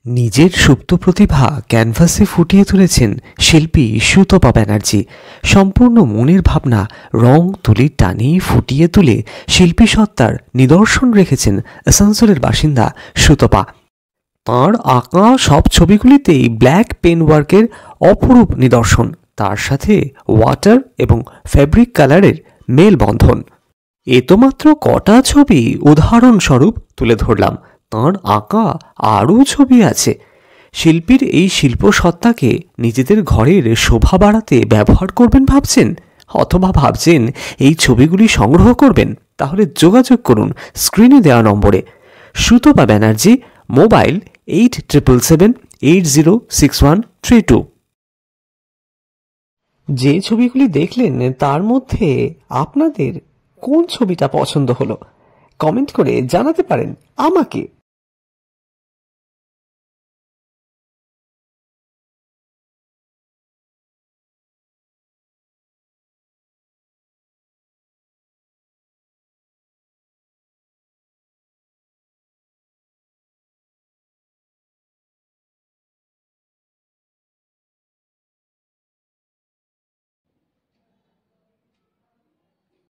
নিজের সুপ্ত প্রতিভা ক্যানভাসে ফুটিয়ে তুলেছেন শিল্পী সুতপা ব্যানার্জি। সম্পূর্ণ মনের ভাবনা রং তুলির টানে ফুটিয়ে তুলে শিল্পী সত্তার নিদর্শন রেখেছেন আসানসোলের বাসিন্দা সুতপা। তাঁর আঁকা সব ছবিগুলিতেই ব্ল্যাক পেন ওয়ার্কের অপরূপ নিদর্শন, তার সাথে ওয়াটার এবং ফ্যাব্রিক কালারের মেলবন্ধন। এ তো মাত্র কটা ছবি উদাহরণস্বরূপ তুলে ধরলাম, তাঁর আঁকা আরও ছবি আছে। শিল্পীর এই শিল্পসত্তাকে নিজেদের ঘরের শোভা বাড়াতে ব্যবহার করবেন ভাবছেন, অথবা ভাবছেন এই ছবিগুলি সংগ্রহ করবেন, তাহলে যোগাযোগ করুন স্ক্রিনে দেওয়া নম্বরে। সুতপা ব্যানার্জি, মোবাইল 8777806132। যে ছবিগুলি দেখলেন তার মধ্যে আপনাদের কোন ছবিটা পছন্দ হলো কমেন্ট করে জানাতে পারেন আমাকে।